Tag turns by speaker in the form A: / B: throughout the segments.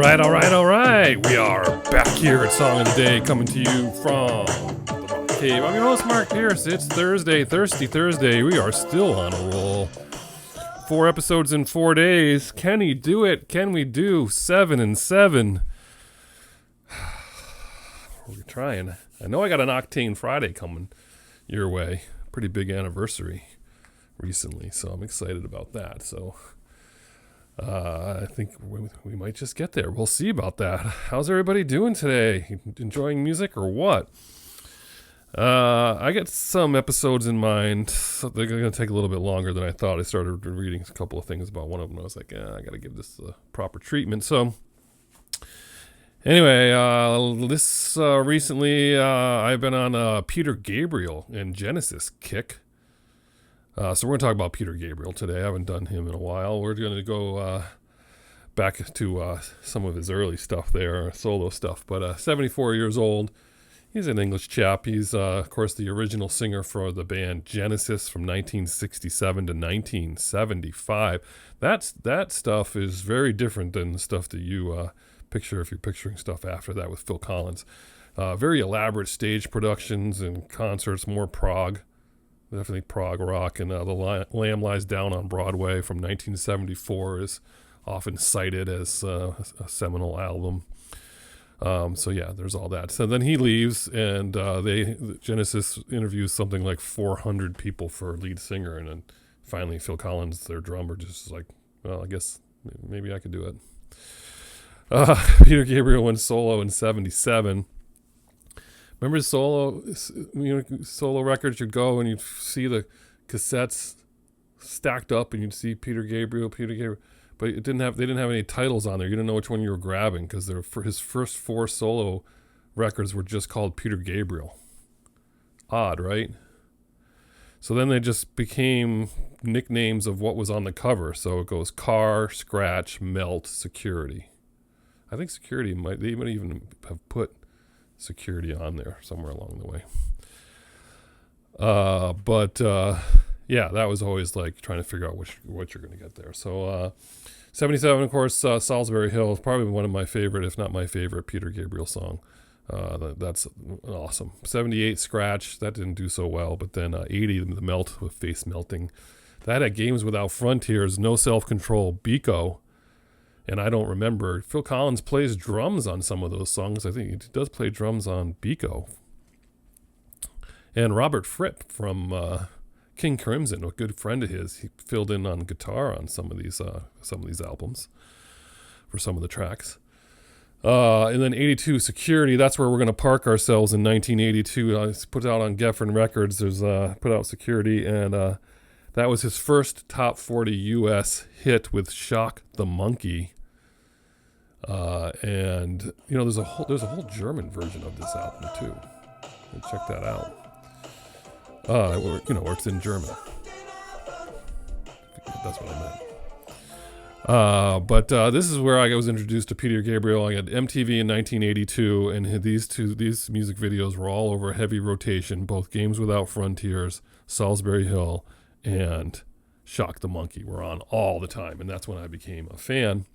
A: All right. We are back here at Song of the Day, coming to you from the Rock Cave. I'm your host, Mark Pierce. It's Thursday, Thirsty Thursday. We are still on a roll. 4 episodes in 4 days. Can we do it? Can we do 7 and 7? We're trying. I know I got an Octane Friday coming your way. Pretty big anniversary recently, so I'm excited about that. So I think we might just get there. We'll see about that. How's everybody doing today? Enjoying music or what? I got some episodes in mind. So they're going to take a little bit longer than I thought. I started reading a couple of things about one of them. I was like, I got to give this proper treatment. So anyway, recently I've been on a Peter Gabriel and Genesis kick. So we're going to talk about Peter Gabriel today. I haven't done him in a while. We're going to go back to some of his early stuff there, solo stuff. But 74 years old. He's an English chap. He's, of course, the original singer for the band Genesis from 1967 to 1975. That stuff is very different than the stuff that you picture if you're picturing stuff after that with Phil Collins. Very elaborate stage productions and concerts, more prog. Definitely prog rock, and The Lamb Lies Down on Broadway from 1974 is often cited as a seminal album. So yeah, there's all that. So then he leaves, and Genesis interviews something like 400 people for lead singer, and then finally Phil Collins, their drummer, just like, well, I guess maybe I could do it. Peter Gabriel went solo in 77. Remember solo records? You'd go and you'd see the cassettes stacked up, and you'd see Peter Gabriel, but they didn't have any titles on there. You didn't know which one you were grabbing because his first 4 solo records were just called Peter Gabriel. Odd, right? So then they just became nicknames of what was on the cover. So it goes Car, Scratch, Melt, Security. I think Security they might even have put Security on there somewhere along the way. Yeah, that was always like trying to figure out what you're going to get there. So 77, of course, Salisbury Hill is probably one of my favorite, if not my favorite, Peter Gabriel song. That's awesome. 78, Scratch, that didn't do so well, but then 80, The Melt with Face Melting. That had Games Without Frontiers, No Self-Control, Biko. And I don't remember. Phil Collins plays drums on some of those songs. I think he does play drums on Biko. And Robert Fripp from King Crimson, a good friend of his, he filled in on guitar on some of these albums for some of the tracks. And then 82, Security. That's where we're going to park ourselves in 1982. It's put out on Geffen Records. There's put out Security, and that was his first top 40 U.S. hit with Shock the Monkey. And there's a whole German version of this album too. Check that out. Where it's in German. That's what I meant. But this is where I was introduced to Peter Gabriel. I had MTV in 1982, and these music videos were all over heavy rotation. Both Games Without Frontiers, Salisbury Hill, and Shock the Monkey were on all the time, and that's when I became a fan.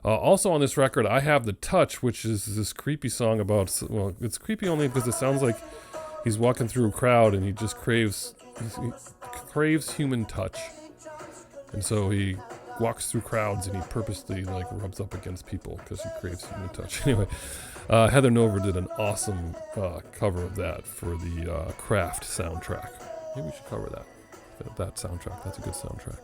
A: Also on this record, I Have the Touch, which is this creepy song about, well, it's creepy only because it sounds like he's walking through a crowd and he just craves human touch. And so he walks through crowds and he purposely rubs up against people because he craves human touch. Anyway, Heather Nover did an awesome cover of that for the Craft soundtrack. Maybe we should cover that soundtrack. That's a good soundtrack.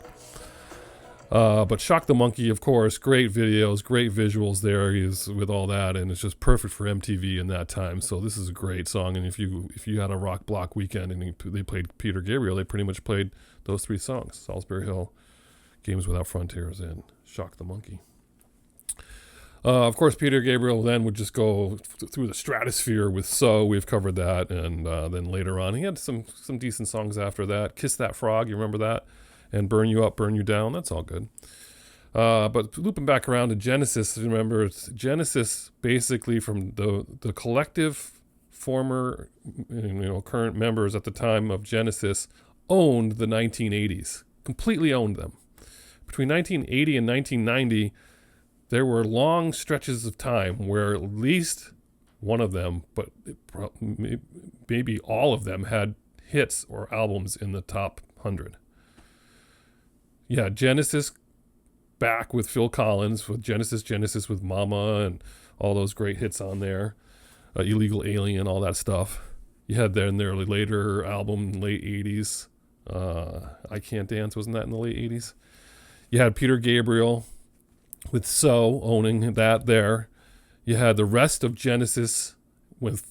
A: But Shock the Monkey, of course, great videos, great visuals there. He's with all that, and it's just perfect for MTV in that time. So this is a great song. And if you had a rock block weekend and they played Peter Gabriel, they pretty much played those 3 songs: Salisbury Hill, Games Without Frontiers, and Shock the Monkey. Of course, Peter Gabriel then would just go through the stratosphere with So. We've covered that, and then later on he had some decent songs after that. Kiss That Frog, you remember that? And Burn You Up, Burn You Down, that's all good. But looping back around to Genesis, remember, it's Genesis basically from the collective former, current members at the time of Genesis owned the 1980s, completely owned them. Between 1980 and 1990, there were long stretches of time where at least one of them, but maybe all of them, had hits or albums in the top 100. Yeah, Genesis back with Phil Collins, with Genesis with Mama and all those great hits on there. Illegal Alien, all that stuff. You had then their later album, late 80s. I Can't Dance, wasn't that in the late 80s? You had Peter Gabriel with So owning that there. You had the rest of Genesis with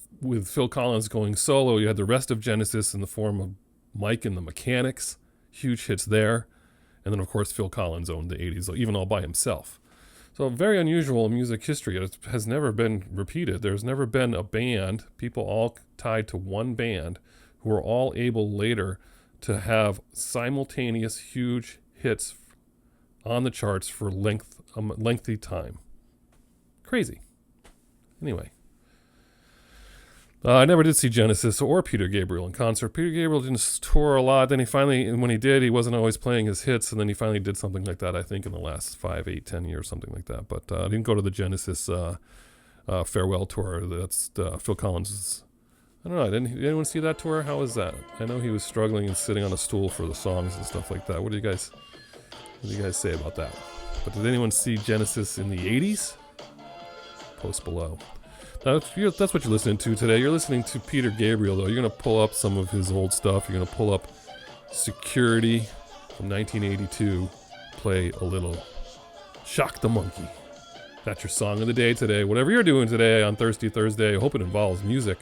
A: Phil Collins going solo. You had the rest of Genesis in the form of Mike and the Mechanics. Huge hits there. And then, of course, Phil Collins owned the 80s, even all by himself. So very unusual in music history. It has never been repeated. There's never been a band, people all tied to one band, who are all able later to have simultaneous huge hits on the charts for lengthy time. Crazy. Anyway. I never did see Genesis or Peter Gabriel in concert. Peter Gabriel didn't tour a lot. Then he finally, when he did, he wasn't always playing his hits. And then he finally did something like that, I think, in the last 5, 8, 10 years, something like that. But I didn't go to the Genesis farewell tour. That's Phil Collins'. I don't know. Did anyone see that tour? How was that? I know he was struggling and sitting on a stool for the songs and stuff like that. What do you guys say about that? But did anyone see Genesis in the 80s? Post below. Now, that's what you're listening to today. You're listening to Peter Gabriel, though. You're going to pull up some of his old stuff. You're going to pull up Security from 1982. Play a little Shock the Monkey. That's your song of the day today. Whatever you're doing today on Thirsty Thursday, I hope it involves music.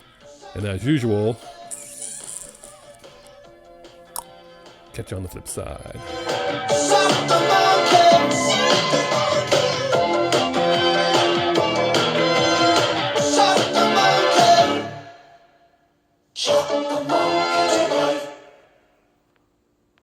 A: And as usual, catch you on the flip side. Shock the monkey. Shock the monkey.